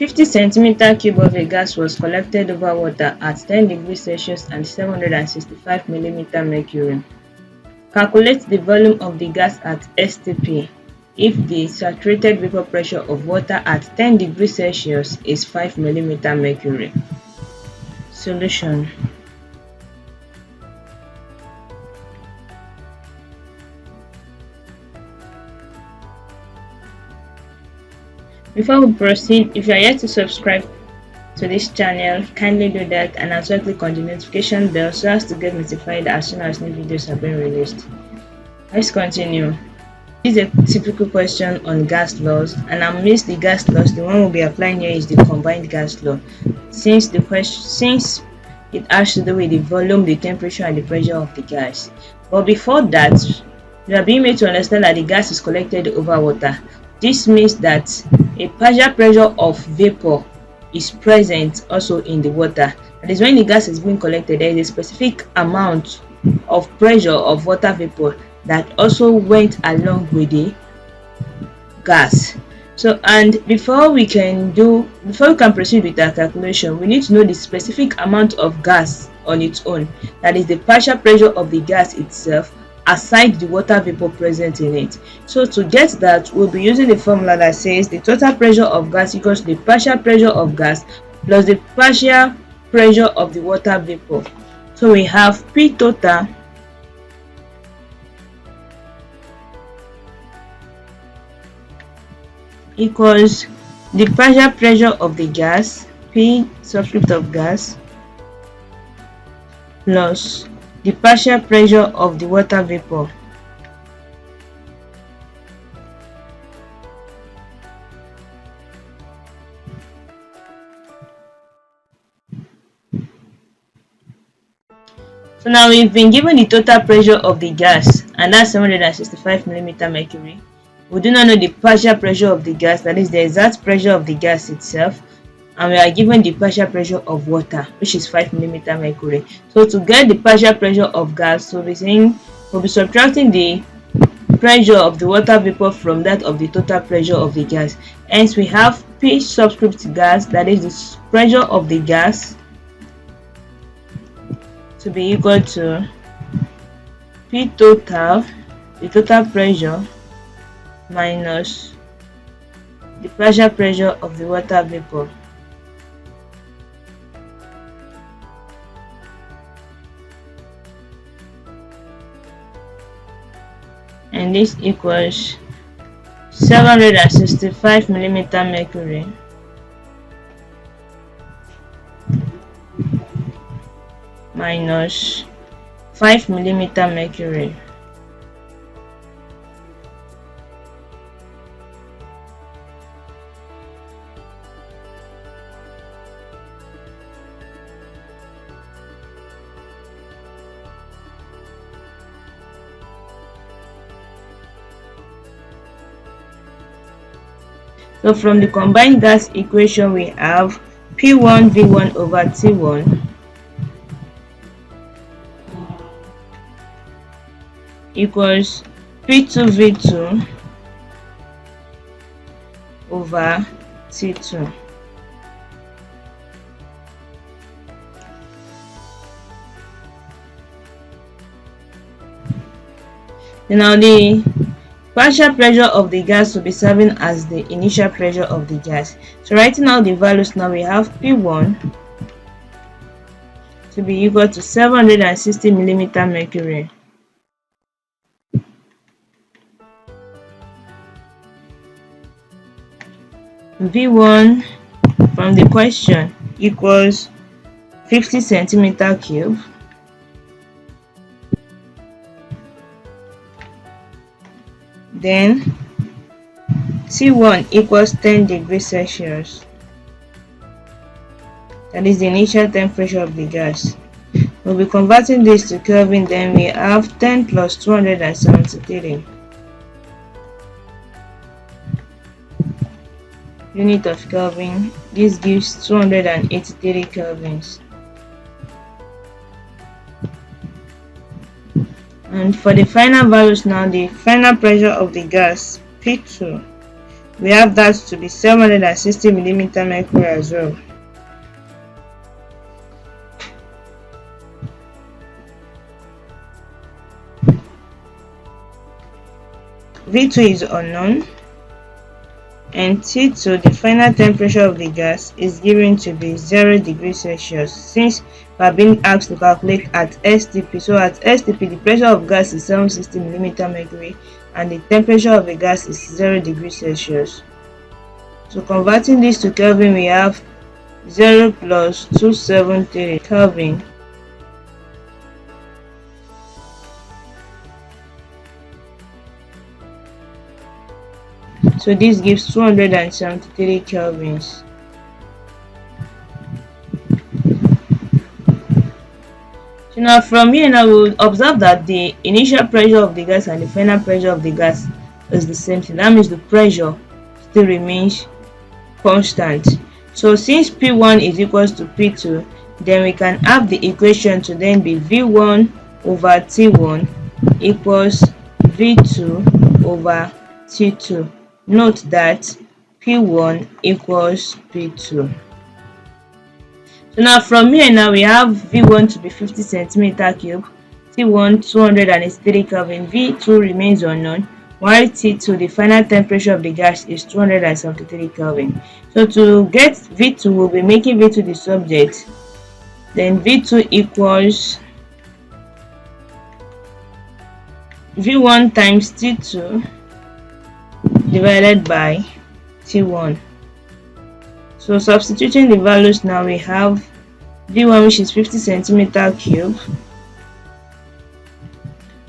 50 centimeter cube of a gas was collected over water at 10 degrees Celsius and 765 millimeter mercury. Calculate the volume of the gas at s.t.p. if the saturated vapor pressure of water at 10 degrees Celsius is 5 millimeter mercury. Solution. Before we proceed, if you are yet to subscribe to this channel, kindly do that and also click on the notification bell so as to get notified as soon as new videos have been released. Let's continue. This is a typical question on gas laws, and amidst the gas laws, the one we'll be applying here is the combined gas law. Since it has to do with the volume, the temperature, and the pressure of the gas. But before that, you are being made to understand that the gas is collected over water. This means that a partial pressure of vapor is present also in the water. That is, when the gas is being collected, there is a specific amount of pressure of water vapor that also went along with the gas. So, and before we can proceed with our calculation, we need to know the specific amount of gas on its own. That is the partial pressure of the gas itself aside the water vapor present in it. So to get that, we'll be using the formula that says the total pressure of gas equals the partial pressure of gas plus the partial pressure of the water vapor. So we have P total equals the partial pressure of the gas, P subscript of gas, plus the partial pressure of the water vapor. So now we've been given the total pressure of the gas, and that's 765 millimeter mercury. We do not know the partial pressure of the gas, that is the exact pressure of the gas itself, and we are given the partial pressure of water, which is 5 millimeter mercury. So to get the partial pressure of gas, we'll be subtracting the pressure of the water vapor from that of the total pressure of the gas. Hence we have P subscript gas, that is the pressure of the gas, to be equal to P total, the total pressure, minus the partial pressure of the water vapor. And this equals 765 millimeter mercury minus 5 millimeter mercury. So from the combined gas equation, we have P1 V1 over T1 equals P2 V2 over T2. Now the partial pressure of the gas will be serving as the initial pressure of the gas. So writing out the values now, we have P1 to be equal to 760 millimeter mercury. V1 from the question equals 50 centimeter cube. Then T1 equals 10 degrees Celsius. That is the initial temperature of the gas. We'll be converting this to Kelvin, then we have 10 plus 273. Unit of Kelvin. This gives 283 kelvins. And for the final values now, the final pressure of the gas, P2, We have that to be 760 mm mercury as well. V2 is unknown, and T2, the final temperature of the gas, is given to be 0 degrees Celsius. Since we are being asked to calculate at s.t.p, so at s.t.p the pressure of gas is 760 mm mercury and the temperature of the gas is 0 degrees Celsius. So converting this to Kelvin, we have 0 plus 273 Kelvin. So this gives 273 kelvins. So now from here, now we will observe that the initial pressure of the gas and the final pressure of the gas is the same thing. That means the pressure still remains constant. So since P1 is equals to P2, then we can have the equation to then be V1 over T1 equals V2 over T2. Note that P1 equals P2. So now from here, now we have V1 to be 50 centimeter cube, T1 283 Kelvin, V2 remains unknown, while T2, the final temperature of the gas, is 273 Kelvin. So to get V2, we'll be making V2 the subject. Then V2 equals V1 times T2 divided by T1. So substituting the values, now we have V1, which is 50 centimeter cube,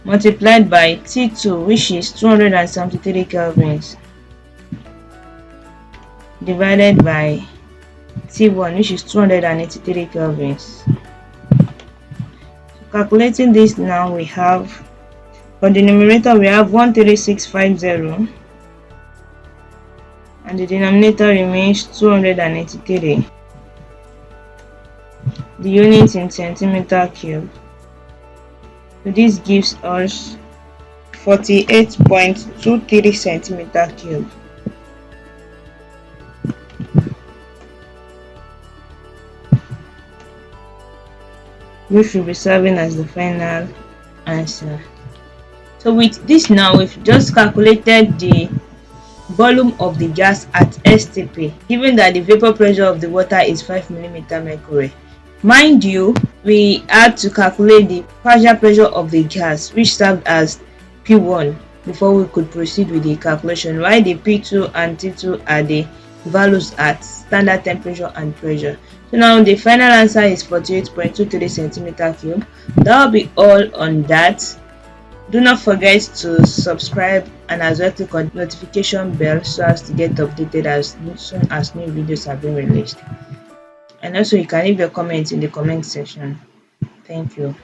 multiplied by T2, which is 273 kelvins, divided by T1, which is 283 kelvins. So calculating this, now we have, for the numerator we have 13650, and the denominator remains 283. The unit in centimeter cube. So this gives us 48.23 centimeter cube. Which will be serving as the final answer. So with this, now we've just calculated the volume of the gas at s.t.p, given that the vapor pressure of the water is 5 mm mercury. Mind you, we had to calculate the partial pressure of the gas, which served as P1, before we could proceed with the calculation, while the P2 and T2 are the values at standard temperature and pressure. So now the final answer is 48.23 centimeter cube. That will be all on that. Do not forget to subscribe and as well click on the notification bell so as to get updated as soon as new videos have been released. And also you can leave your comments in the comment section. Thank you.